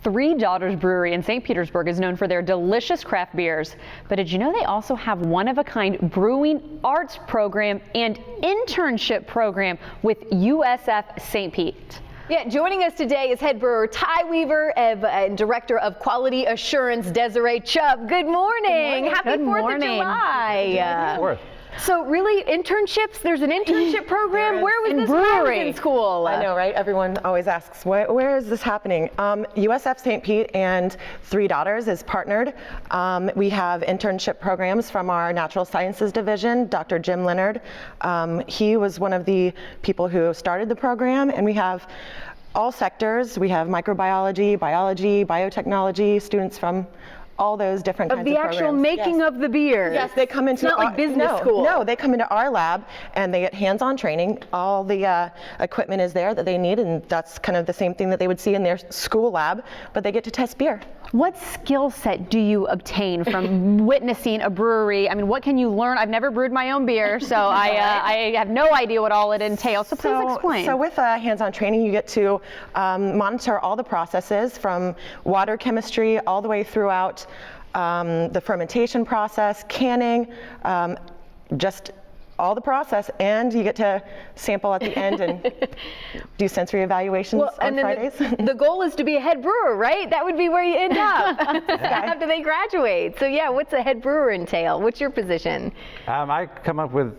Three Daughters Brewery in St. Petersburg is known for their delicious craft beers, but did you know they also have one-of-a-kind brewing arts program and internship program with USF St. Pete? Yeah, joining us today is head brewer Ty Weaver and director of quality assurance Desiree Chubb. Good morning. Happy 4th of July. So really, internships, there's an internship program? Where was this Brewery in school? I know, right? Everyone always asks, where is this happening? USF St. Pete and Three Daughters is partnered. We have internship programs from our natural sciences division, Dr. Jim Leonard. He was one of the people who started the program, and we have all sectors. We have microbiology, biology, biotechnology, students from all those different kinds of programs. Of the actual making of the beer. Yes, they come into it's not like business school. No, they come into our lab and they get hands-on training. All the equipment is there that they need, and that's kind of the same thing that they would see in their school lab, but they get to test beer. What skill set do you obtain from witnessing a brewery? I mean, what can you learn? I've never brewed my own beer, so I have no idea what all it entails. So please explain. So with hands-on training, you get to monitor all the processes from water chemistry all the way throughout the fermentation process, canning, just all the process, and you get to sample at the end and do sensory evaluations on Fridays. The goal is to be a head brewer, right? That would be where you end up after they graduate. So yeah, what's a head brewer entail? What's your position? I come up with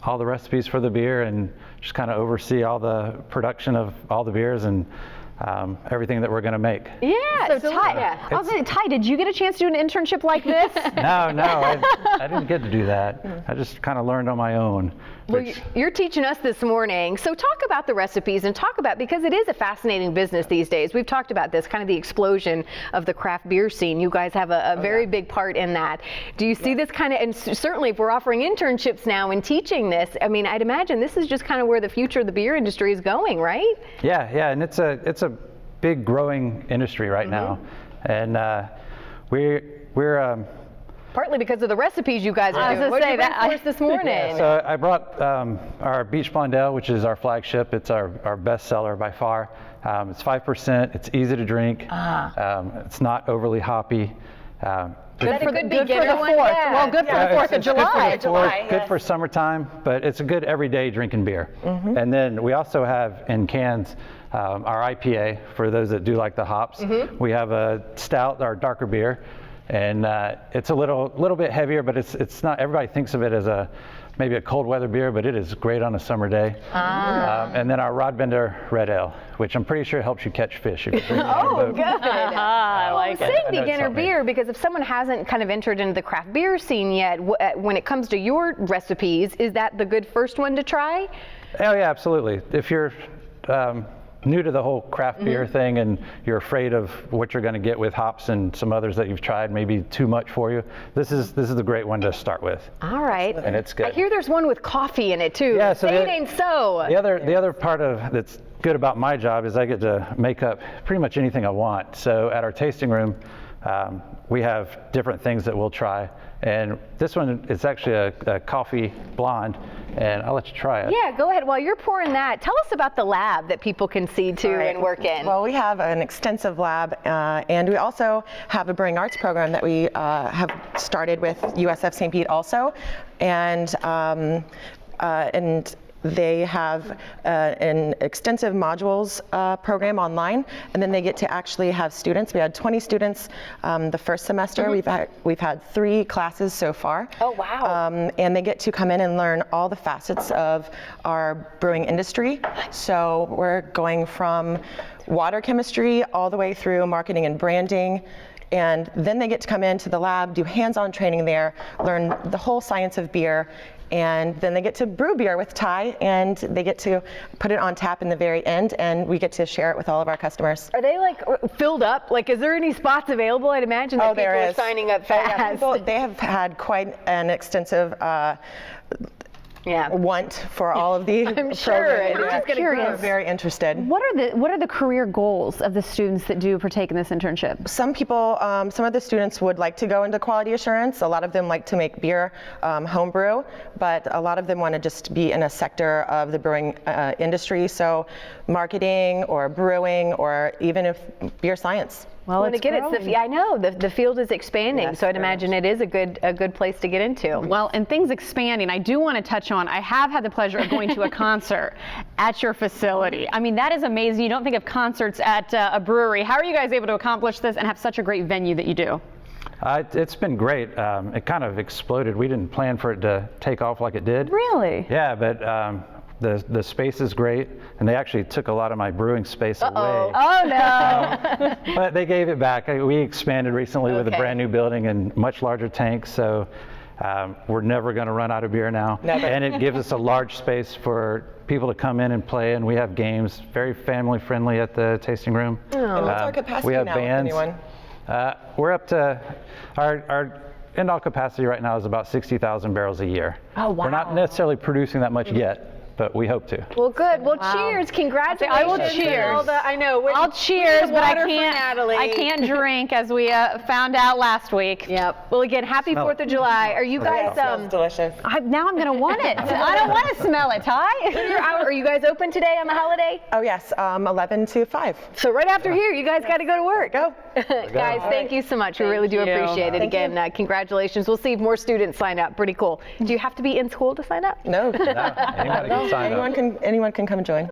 all the recipes for the beer and just kind of oversee all the production of all the beers and everything that we're going to make. Yeah. So Ty, did you get a chance to do an internship like this? No, I didn't get to do that. I just kind of learned on my own. Well, you're teaching us this morning. So talk about the recipes and talk about, because it is a fascinating business these days. We've talked about this, kind of the explosion of the craft beer scene. You guys have a very big part in that. Do you see this kind of, and certainly if we're offering internships now and teaching this, I mean, I'd imagine this is just kind of where the future of the beer industry is going, right? Yeah, and it's a big growing industry right now, and we're partly because of the recipes you guys are doing. What did you bring for us this morning? Yeah, so I brought our Beach Blondell, which is our flagship. It's our best seller by far. It's 5%. It's easy to drink. It's not overly hoppy. Good for the 4th. Well, good for the 4th of July. Good for summertime, but it's a good everyday drinking beer. And then we also have in cans our IPA for those that do like the hops. We have a stout, our darker beer, and it's a little bit heavier, but it's not. Everybody thinks of it as maybe a cold weather beer, but it is great on a summer day. And then our Rodbender Red Ale, which I'm pretty sure helps you catch fish if you drink it on a boat. Good. I like it. Saying beginner beer, because if someone hasn't kind of entered into the craft beer scene yet, when it comes to your recipes, is that the good first one to try? Oh yeah, absolutely. If you're new to the whole craft beer thing and you're afraid of what you're going to get with hops and some others that you've tried maybe too much for you, this is the great one to start with. All right. And it's good. I hear there's one with coffee in it too. Yeah, so it ain't so. The other part of that's good about my job is I get to make up pretty much anything I want. So at our tasting room, we have different things that we'll try. And this one is actually a coffee blonde, and I'll let you try it. Yeah, go ahead. While you're pouring that, tell us about the lab that people can see too and work in. Well, we have an extensive lab, and we also have a brewing arts program that we have started with USF St. Pete also, and they have an extensive modules program online, and then they get to actually have students. We had 20 students the first semester. We've had 3 classes so far. Oh wow! And they get to come in and learn all the facets of our brewing industry. So we're going from water chemistry all the way through marketing and branding. And then they get to come into the lab, do hands-on training there, learn the whole science of beer, and then they get to brew beer with Ty, and they get to put it on tap in the very end, and we get to share it with all of our customers. Are they like filled up? Like, is there any spots available? I'd imagine that people are signing up fast. Yeah, they have had quite an extensive want for all of the I'm sure. I'm curious. Very interested. What are the career goals of the students that do partake in this internship? Some people, some of the students would like to go into quality assurance. A lot of them like to make beer homebrew, but a lot of them want to just be in a sector of the brewing industry. So marketing or brewing or even if beer science. Well, and it's again, growing. I know the field is expanding, Yes, so I'd very imagine it is a good place to get into. Well, and things expanding, I do want to touch on, I have had the pleasure of going to a concert at your facility. I mean, that is amazing. You don't think of concerts at a brewery. How are you guys able to accomplish this and have such a great venue that you do? It's been great. It kind of exploded. We didn't plan for it to take off like it did. Really? Yeah, but the space is great, and they actually took a lot of my brewing space away. Oh, no. But they gave it back. We expanded recently with a Okay. brand new building and much larger tanks, so we're never going to run out of beer now. Never. And it gives us a large space for people to come in and play, and we have games, very family friendly at the tasting room. And what's our capacity we have now, if bands. anyone? We're up to our end-all capacity right now is about 60,000 barrels a year. Oh, wow. We're not necessarily producing that much yet, but we hope to. Well, good. Well, Wow. cheers. Congratulations. I will to cheers. all the- I know. I'll cheers, but I water for can't. Natalie. I can't drink, as we found out last week. Yep. Well, again, happy Smell 4th it. of July. Are you guys? Smells delicious. Now I'm going to want it. I don't want to smell it, Ty. Are you guys open today on the holiday? Oh yes, 11 to 5. So right after here, you guys got to go to work. Go. Guys, thank you so much. We really do you. appreciate it. Thank Again, congratulations. We'll see if more students sign up. Pretty cool. Do you have to be in school to sign up? No. Anybody can sign up. Anyone can come join.